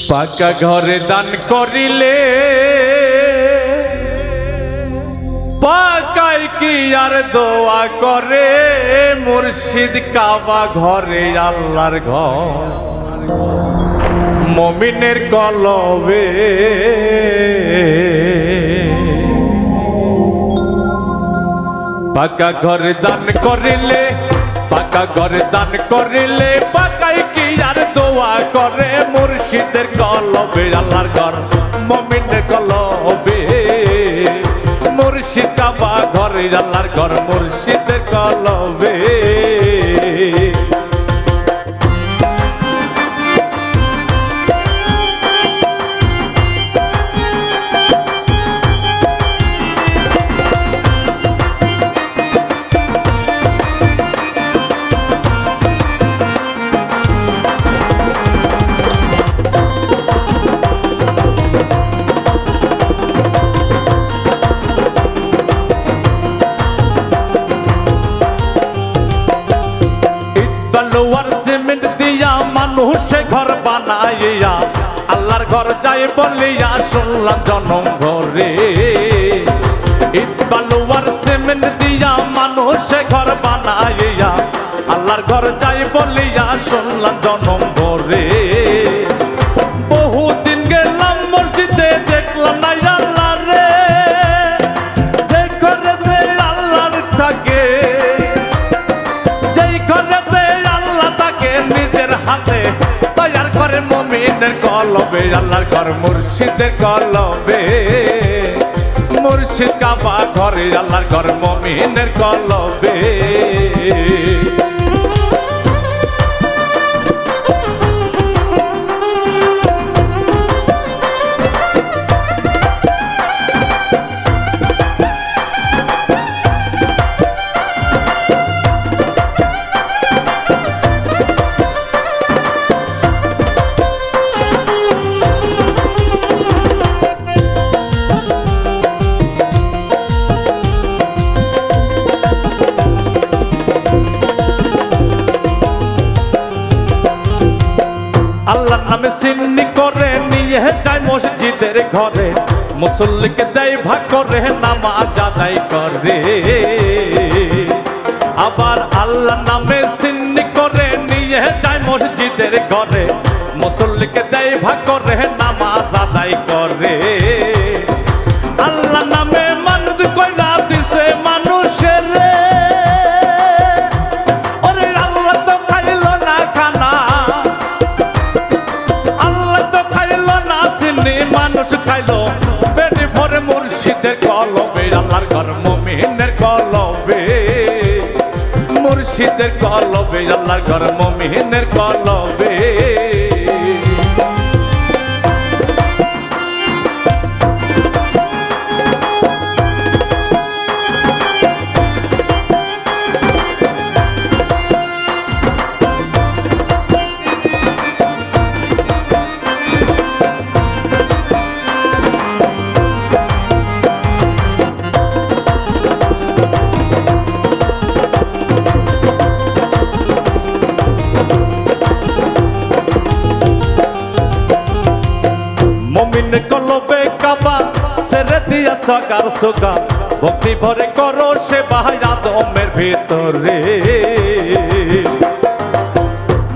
পাকা ঘরে দান করিলে পাকাই কি আর দোয়া করে মুর্শিদ কাবা ঘরে আল্লাহর ঘর মুমিনের কলবে পাকা ঘরে দান করিলে পাকা ঘরে দান করিলে পাকাই কি আর দোয়া করে মুর্শিদের কলবে আল্লাহর ঘর মুমিনের কলবে মুর্শিদ কাবা ঘরে আল্লাহর ঘর মুর্শিদের কলবে সিমেন্ট দিয়া মানুষে ঘর বানাইয়া আল্লাহর ঘর যাই বলিয়া শুনলাম জনম ঘরে ইট বালু আর সিমেন্ট দিয়া মানুষে ঘর বানাইয়া আল্লাহর ঘর যাই বলিয়া শুনলাম জনম ঘরে বহুদিন গেলাম মসজিদে দেখলাম না আল্লাহ রে যে ঘরে আল্লাহর থাকে যেই ঘরে নিজের হাতে তৈয়ার করে মুমিনের কলবে আল্লাহর ঘর মুর্শিদের কলবে মুর্শিদ কাবা ঘরে আল্লাহর ঘর মুমিনের কলবে আল্লাহর নামে সিন্নি করে নিয়ে যায় মসজিদের ঘরে মুসল্লিকে দেয় ভাগ করে নামাজ আদায় করে আবার আল্লাহর নামে সিন্নি করে নিয়ে যায় মসজিদের ঘরে মুসল্লিকে দেয় ভাগ করে নামাজ আদায় করে আল্লাহর নামে মানত কইরা দিছে মানুষের ওরে আল্লাহ তো খাইলো না খানা মানুষ খাইলো পেট ভরে মুর্শিদের কলবে আল্লাহর ঘর মুমিনের কলবে মুর্শিদের কলবে আল্লাহর ঘর মুমিনের কলবে মুমিনের কলবে কাবা ছেড়ে দিয়া সকার সোকা ভক্তি ভরে করো সে বাহায়া দমের ভিতরে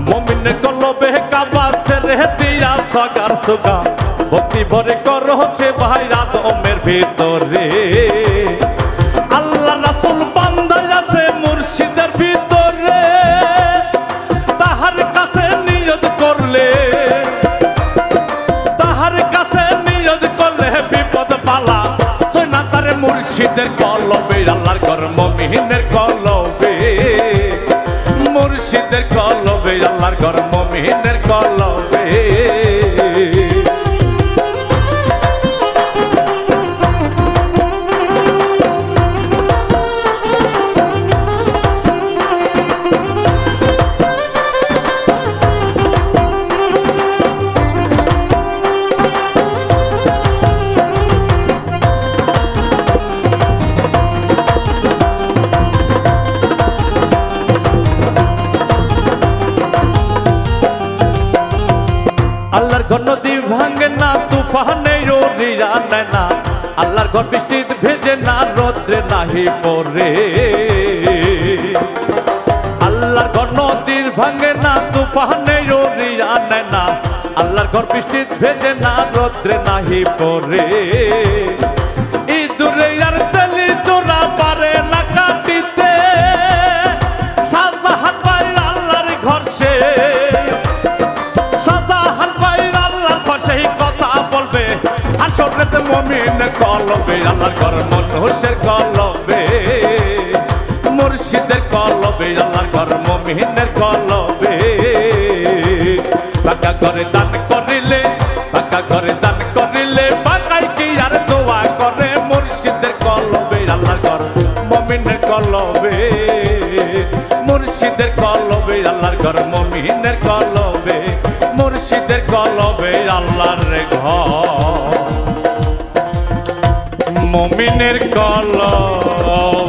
মুমিনের কলবে কাবা ছেড়ে দিয়া সকার সোকা ভক্তি ভরে করো সে বাহায়া দমের ভিতরে আল্লাহ রাসূল বান্দা আছে মুর্শিদের ভিতরে তাহার কাছে নিয়ত করলে মুর্শিদের কলবে আল্লাহর ঘর মুমিনের কলবে মুর্শিদের কলবে আল্লাহর ঘর মুমিনের কলবে আল্লাহর ঘর নদী ভাঙে না, তুফানে উড়িয়া নেয় না, আল্লাহর ঘর বৃষ্টিতে ভেজে না, রোদ্রে নাহি পড়ে। আল্লাহর ঘর নদী ভাঙে না, তুফানে উড়িয়া নেয় না, আল্লাহর ঘর বৃষ্টিতে ভেজে না, রোদ্রে নাহি পড়ে। ইঁদুরে আর তেলি চোরা পারে না কাটিতে, শাহজাহান ভাইয়ের আল্লাহর ঘর সে, শাহজাহান ভাইয়ের আল্লাহর ঘর সেই কথা বলবে হাসরেতে মুমিন কলবে, আল্লাহর ঘর মানুষের কলবে, মুর্শিদের কলবে, আল্লাহর ঘর মুমিনের কলবে। পাকা করে দান করিলে, পাকা করে দান করিলে, পাকাই কি আর দোয়া করে, মুর্শিদের কলবে, আল্লাহর ঘর মুমিনের কলবে, মুর্শিদের কলবে, আল্লাহর ঘর মুমিনের কলবে, মুর্শিদের কলবে, আল্লাহর ঘর মুমিনের কলবে।